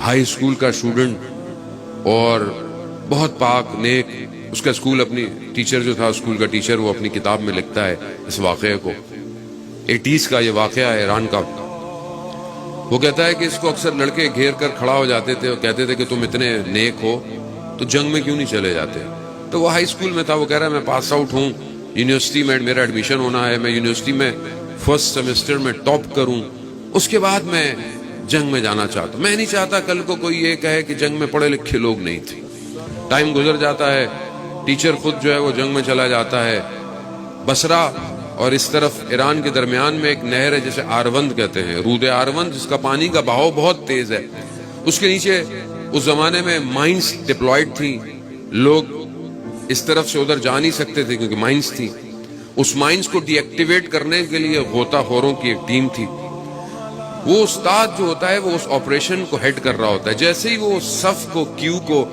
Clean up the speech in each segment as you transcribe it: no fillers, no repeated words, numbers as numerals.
High school کا student اور بہت پاک نیک. اس کا اسکول اپنی ٹیچر جو تھا اسکول کا ٹیچر وہ اپنی کتاب میں لکھتا ہے اس واقعے کو. 80s کا یہ واقعہ ہے ایران کا. وہ کہتا ہے کہ اس کو اکثر لڑکے گھیر کر کھڑا ہو جاتے تھے اور کہتے تھے کہ تم اتنے نیک ہو تو جنگ میں کیوں نہیں چلے جاتے. تو وہ ہائی اسکول میں تھا. وہ کہہ رہا ہے میں پاس آؤٹ ہوں, یونیورسٹی میں میرا ایڈمیشن ہونا ہے, میں یونیورسٹی میں فرسٹ سیمسٹر میں ٹاپ کروں, اس کے بعد میں جنگ میں جانا چاہتا ہوں. میں نہیں چاہتا کل کو کوئی یہ کہے کہ جنگ میں پڑھے لکھے لوگ نہیں تھے. ٹائم گزر جاتا ہے, ٹیچر خود جو ہے وہ جنگ میں چلا جاتا ہے. بصرہ اور اس طرف ایران کے درمیان میں ایک نہر ہے جسے آروند کہتے ہیں, رود آروند, جس کا پانی کا بہاؤ بہت تیز ہے. اس کے نیچے اس زمانے میں مائنز ڈپلائیڈ تھیں. لوگ اس طرف سے ادھر جا نہیں سکتے تھے کیونکہ مائنز تھی. اس مائنز کو ڈی ایکٹیویٹ کرنے کے لیے غوطہ خوروں کی ایک ٹیم تھی. وہ استاد جو ہوتا ہے وہ اس آپریشن کو ہیڈ کر رہا ہوتا ہے. جیسے ہی وہ صف کو کیو کو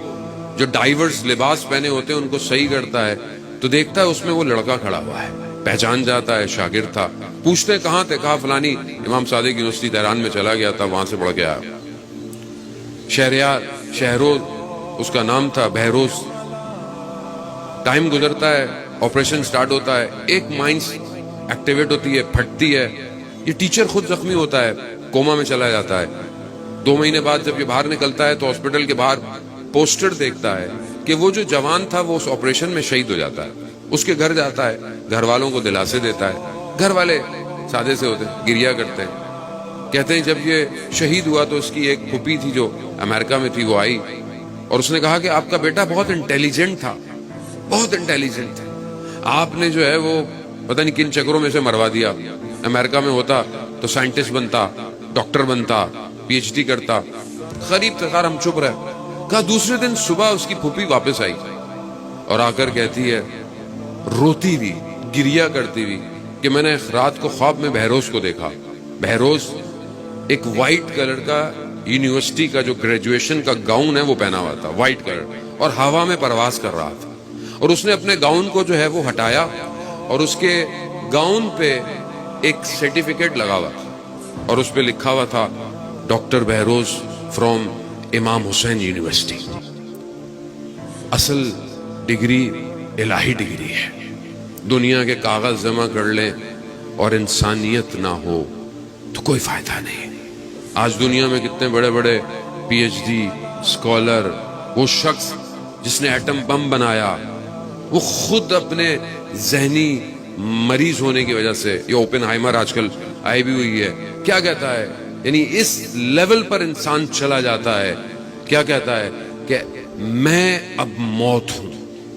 جو ڈائیورز لباس پہنے ہوتے ہیں ان کو صحیح کرتا ہے تو دیکھتا ہے اس میں وہ لڑکا کھڑا ہوا ہے. پہچان جاتا ہے, شاگرد تھا. پوچھتے کہاں تھے, کہا فلانی امام صادق یونیورسٹی تہران میں چلا گیا تھا, وہاں سے پڑھ کے آیا. شہریار, شہروز اس کا نام تھا, بہروز. ٹائم گزرتا ہے, آپریشن سٹارٹ ہوتا ہے, ایک مائنڈ ایکٹیویٹ ہوتی ہے, پھٹتی ہے. یہ ٹیچر خود زخمی ہوتا ہے, کوما میں چلا جاتا ہے. 2 مہینے بعد جب یہ باہر نکلتا ہے تو ہاسپٹل کے باہر پوسٹر دیکھتا ہے کہ وہ جو جوان تھا وہ اس آپریشن میں شہید ہو جاتا ہے. اس کے گھر جاتا ہے, گھر والوں کو دلاسے دیتا ہے. گھر والے سادے سے ہوتے, گریا کرتے ہیں. کہتے ہیں جب یہ شہید ہوا تو اس کی ایک پھوپھی تھی جو امریکہ میں تھی, وہ آئی اور اس نے کہا کہ آپ کا بیٹا بہت انٹیلیجنٹ تھا, بہت انٹیلیجنٹ تھا. آپ نے جو ہے وہ پتہ نہیں کن چکروں میں سے مروا دیا. امریکہ میں ہوتا تو سائنٹسٹ بنتا, ڈاکٹر بنتا, پی ایچ ڈی کرتا. غریب تھا, ہم چپ رہے. کہا دوسرے دن صبح اس کی پھوپھی واپس آئی اور آ کر کہتی ہے, روتی بھی, گریا کرتی ہوئی, کہ میں نے رات کو خواب میں بہروز کو دیکھا. بہروز ایک وائٹ کلر کا یونیورسٹی کا جو گریجویشن کا گاؤن ہے وہ پہنا ہوا تھا, وائٹ کلر, اور ہوا میں پرواز کر رہا تھا. اور اس نے اپنے گاؤن کو جو ہے وہ ہٹایا اور اس کے گاؤن پہ ایک سرٹیفکیٹ لگا ہوا تھا اور اس پہ لکھا ہوا تھا ڈاکٹر بہروز فرام امام حسین یونیورسٹی. اصل ڈگری الہی ڈگری ہے. دنیا کے کاغذ جمع کر لیں اور انسانیت نہ ہو تو کوئی فائدہ نہیں. آج دنیا میں کتنے بڑے بڑے پی ایچ ڈی اسکالر, وہ شخص جس نے ایٹم بم بنایا وہ خود اپنے ذہنی مریض ہونے کی وجہ سے, یہ اوپن ہائمر آج کل آئی بھی ہوئی ہے, کیا کہتا ہے, یعنی اس لیول پر انسان چلا جاتا ہے. کیا کہتا ہے کہ میں اب موت ہوں.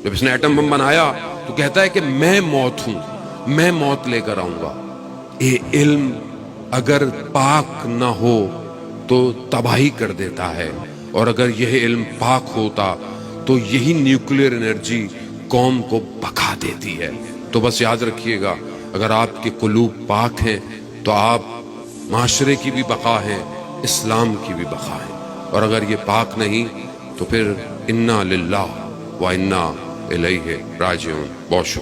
جب اس نے ایٹم بم بنایا تو کہتا ہے کہ میں موت ہوں, میں موت لے کر آؤں گا. یہ علم اگر پاک نہ ہو تو تباہی کر دیتا ہے, اور اگر یہ علم پاک ہوتا تو یہی نیوکلیر انرجی قوم کو بقا دیتی ہے. تو بس یاد رکھیے گا, اگر آپ کے قلوب پاک ہیں تو آپ معاشرے کی بھی بقا ہیں, اسلام کی بھی بقا ہے. اور اگر یہ پاک نہیں تو پھر انا للہ و انا الیہ راجعون. بہت شکریہ.